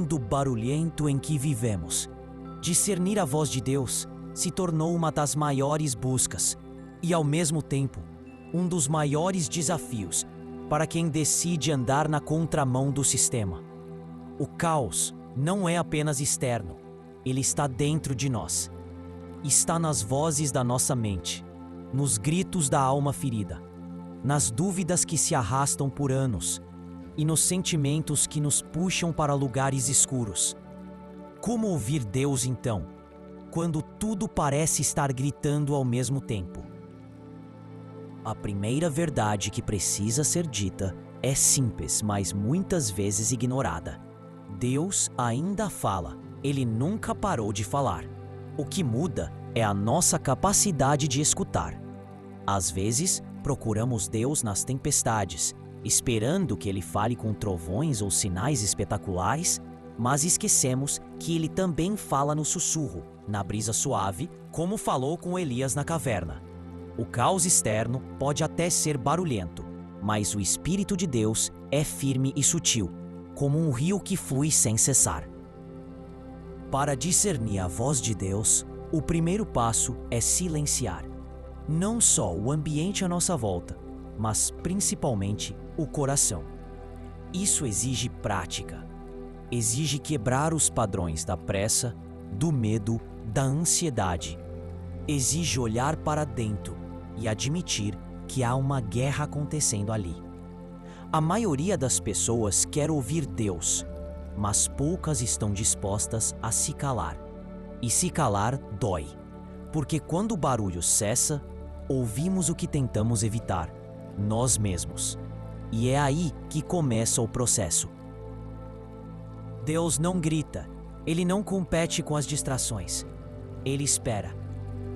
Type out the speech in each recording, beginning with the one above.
mundo barulhento em que vivemos, discernir a voz de Deus se tornou uma das maiores buscas e, ao mesmo tempo, um dos maiores desafios para quem decide andar na contramão do sistema. O caos não é apenas externo, ele está dentro de nós. Está nas vozes da nossa mente, nos gritos da alma ferida, nas dúvidas que se arrastam por anos e nos sentimentos que nos puxam para lugares escuros. Como ouvir Deus então, quando tudo parece estar gritando ao mesmo tempo? A primeira verdade que precisa ser dita é simples, mas muitas vezes ignorada. Deus ainda fala, Ele nunca parou de falar. O que muda é a nossa capacidade de escutar. Às vezes, procuramos Deus nas tempestades, esperando que Ele fale com trovões ou sinais espetaculares, mas esquecemos que Ele também fala no sussurro, na brisa suave, como falou com Elias na caverna. O caos externo pode até ser barulhento, mas o Espírito de Deus é firme e sutil, como um rio que flui sem cessar. Para discernir a voz de Deus, o primeiro passo é silenciar. Não só o ambiente à nossa volta, mas principalmente o coração. Isso exige prática. Exige quebrar os padrões da pressa, do medo, da ansiedade. Exige olhar para dentro e admitir que há uma guerra acontecendo ali. A maioria das pessoas quer ouvir Deus, mas poucas estão dispostas a se calar. E se calar dói, porque quando o barulho cessa, ouvimos o que tentamos evitar, nós mesmos. E é aí que começa o processo. Deus não grita, Ele não compete com as distrações. Ele espera,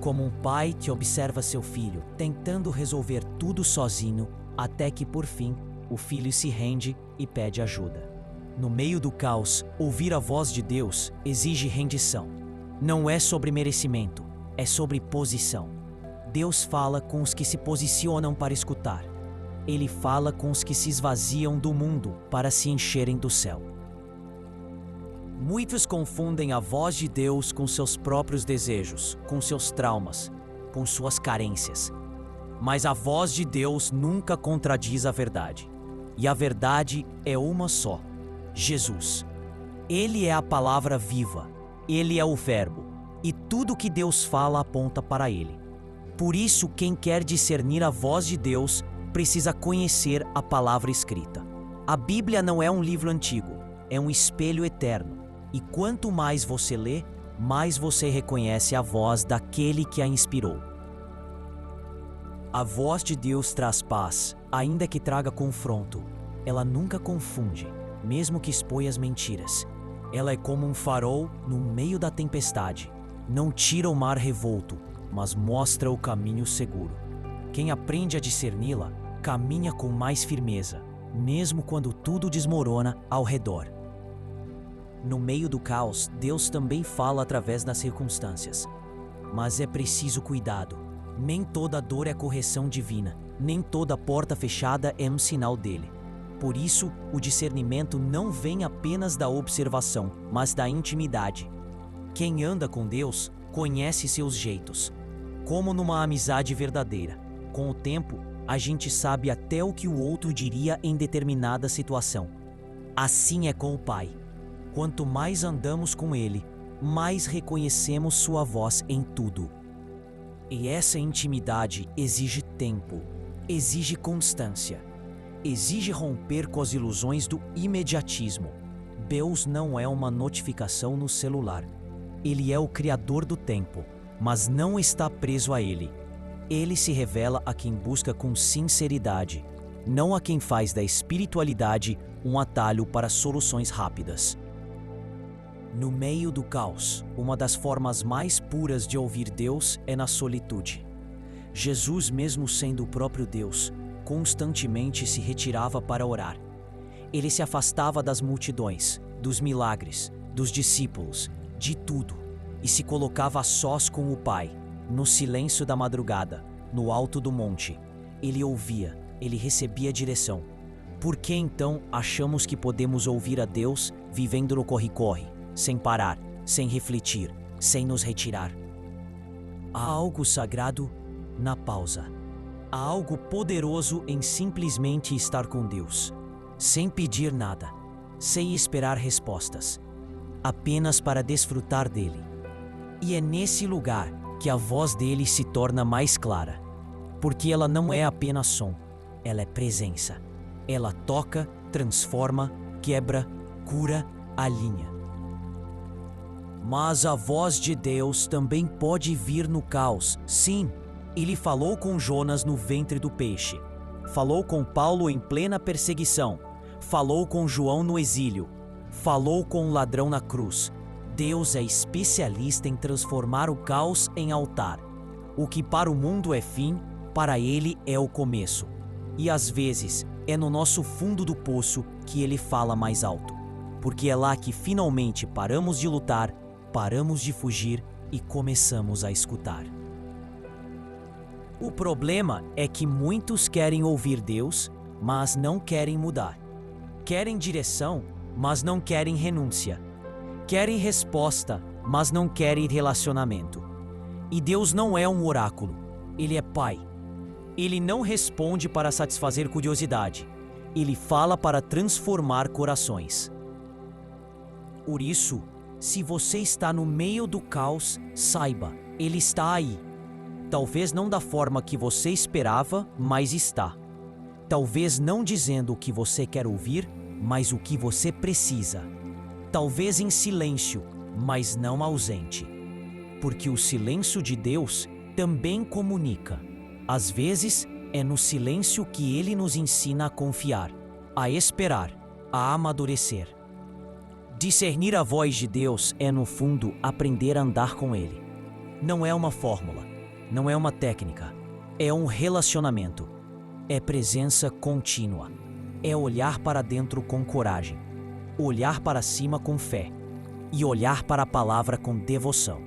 como um pai que observa seu filho tentando resolver tudo sozinho, até que, por fim, o filho se rende e pede ajuda. No meio do caos, ouvir a voz de Deus exige rendição. Não é sobre merecimento, é sobre posição. Deus fala com os que se posicionam para escutar. Ele fala com os que se esvaziam do mundo para se encherem do céu. Muitos confundem a voz de Deus com seus próprios desejos, com seus traumas, com suas carências. Mas a voz de Deus nunca contradiz a verdade. E a verdade é uma só: Jesus. Ele é a palavra viva, Ele é o Verbo, e tudo que Deus fala aponta para Ele. Por isso, quem quer discernir a voz de Deus precisa conhecer a palavra escrita. A Bíblia não é um livro antigo, é um espelho eterno. E quanto mais você lê, mais você reconhece a voz daquele que a inspirou. A voz de Deus traz paz, ainda que traga confronto. Ela nunca confunde, mesmo que exponha as mentiras. Ela é como um farol no meio da tempestade. Não tira o mar revolto, mas mostra o caminho seguro. Quem aprende a discerni-la, caminha com mais firmeza, mesmo quando tudo desmorona ao redor. No meio do caos, Deus também fala através das circunstâncias. Mas é preciso cuidado. Nem toda dor é correção divina, nem toda porta fechada é um sinal dele. Por isso, o discernimento não vem apenas da observação, mas da intimidade. Quem anda com Deus conhece seus jeitos. Como numa amizade verdadeira. Com o tempo, a gente sabe até o que o outro diria em determinada situação. Assim é com o Pai. Quanto mais andamos com Ele, mais reconhecemos sua voz em tudo. E essa intimidade exige tempo, exige constância, exige romper com as ilusões do imediatismo. Deus não é uma notificação no celular. Ele é o Criador do tempo, mas não está preso a ele. Ele se revela a quem busca com sinceridade, não a quem faz da espiritualidade um atalho para soluções rápidas. No meio do caos, uma das formas mais puras de ouvir Deus é na solitude. Jesus, mesmo sendo o próprio Deus, constantemente se retirava para orar. Ele se afastava das multidões, dos milagres, dos discípulos, de tudo, e se colocava a sós com o Pai, no silêncio da madrugada, no alto do monte. Ele ouvia, ele recebia direção. Por que então achamos que podemos ouvir a Deus vivendo no corre-corre, sem parar, sem refletir, sem nos retirar. Há algo sagrado na pausa. Há algo poderoso em simplesmente estar com Deus, sem pedir nada, sem esperar respostas, apenas para desfrutar dele. E é nesse lugar que a voz dele se torna mais clara, porque ela não é apenas som, ela é presença. Ela toca, transforma, quebra, cura, alinha. Mas a voz de Deus também pode vir no caos. Sim, ele falou com Jonas no ventre do peixe, falou com Paulo em plena perseguição, falou com João no exílio, falou com o ladrão na cruz. Deus é especialista em transformar o caos em altar. O que para o mundo é fim, para ele é o começo. E às vezes é no nosso fundo do poço que ele fala mais alto, porque é lá que finalmente paramos de lutar, paramos de fugir e começamos a escutar. O problema é que muitos querem ouvir Deus, mas não querem mudar. Querem direção, mas não querem renúncia. Querem resposta, mas não querem relacionamento. E Deus não é um oráculo, Ele é Pai. Ele não responde para satisfazer curiosidade. Ele fala para transformar corações. Por isso, se você está no meio do caos, saiba, Ele está aí. Talvez não da forma que você esperava, mas está. Talvez não dizendo o que você quer ouvir, mas o que você precisa. Talvez em silêncio, mas não ausente. Porque o silêncio de Deus também comunica. Às vezes, é no silêncio que Ele nos ensina a confiar, a esperar, a amadurecer. Discernir a voz de Deus é, no fundo, aprender a andar com Ele. Não é uma fórmula, não é uma técnica, é um relacionamento. É presença contínua. É olhar para dentro com coragem, olhar para cima com fé e olhar para a palavra com devoção.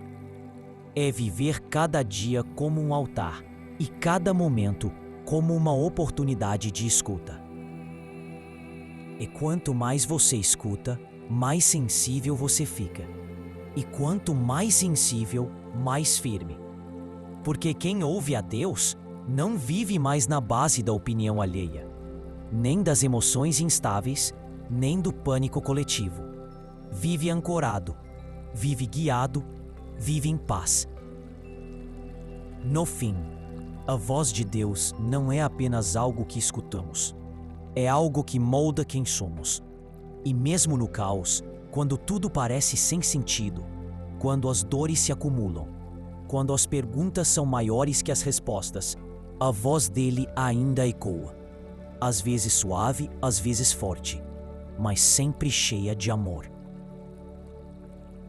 É viver cada dia como um altar e cada momento como uma oportunidade de escuta. E quanto mais você escuta, mais sensível você fica. E quanto mais sensível, mais firme. Porque quem ouve a Deus não vive mais na base da opinião alheia, nem das emoções instáveis, nem do pânico coletivo. Vive ancorado, vive guiado, vive em paz. No fim, a voz de Deus não é apenas algo que escutamos. É algo que molda quem somos. E mesmo no caos, quando tudo parece sem sentido, quando as dores se acumulam, quando as perguntas são maiores que as respostas, a voz dele ainda ecoa. Às vezes suave, às vezes forte, mas sempre cheia de amor.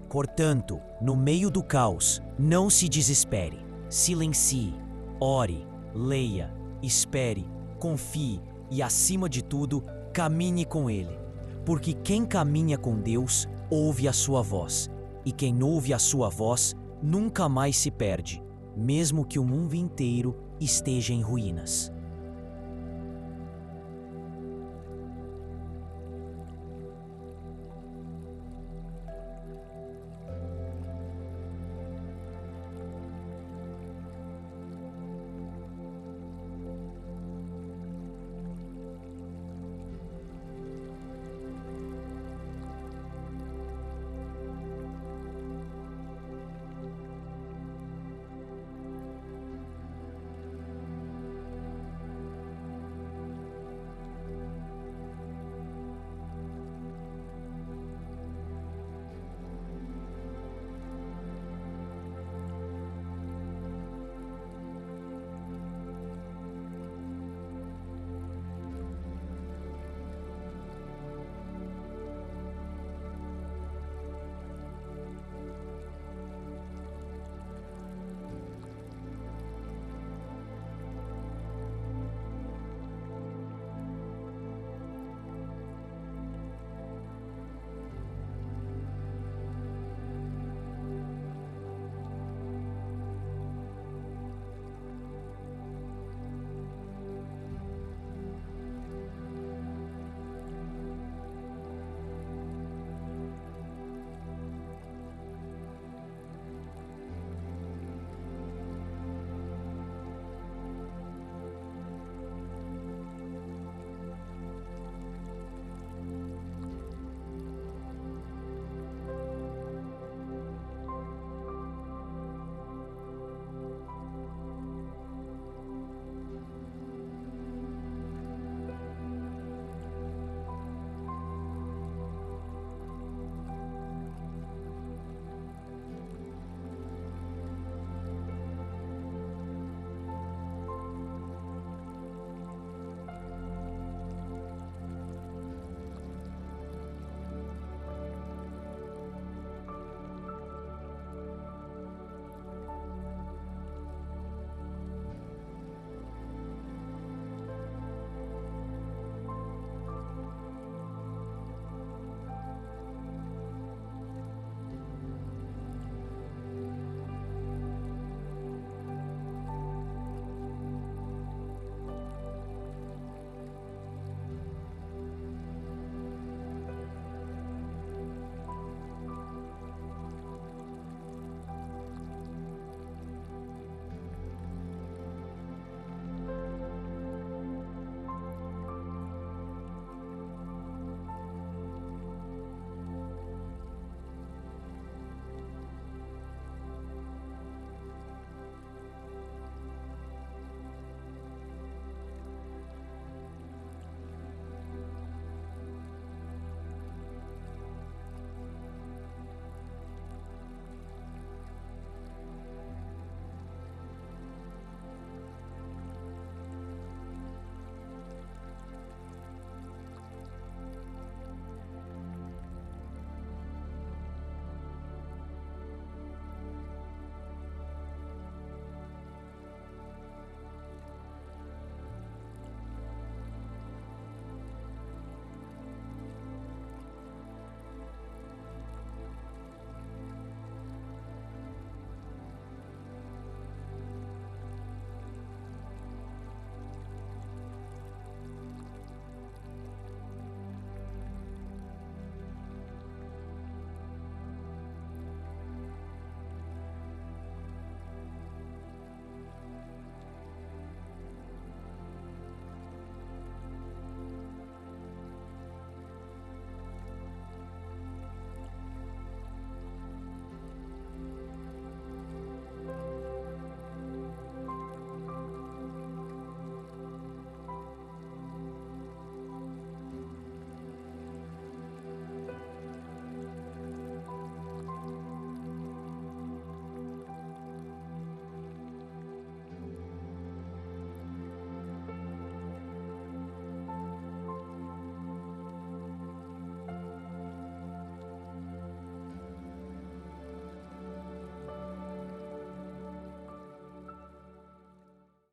Portanto, no meio do caos, não se desespere. Silencie, ore, leia, espere, confie e, acima de tudo, caminhe com Ele. Porque quem caminha com Deus ouve a sua voz, e quem ouve a sua voz nunca mais se perde, mesmo que o mundo inteiro esteja em ruínas.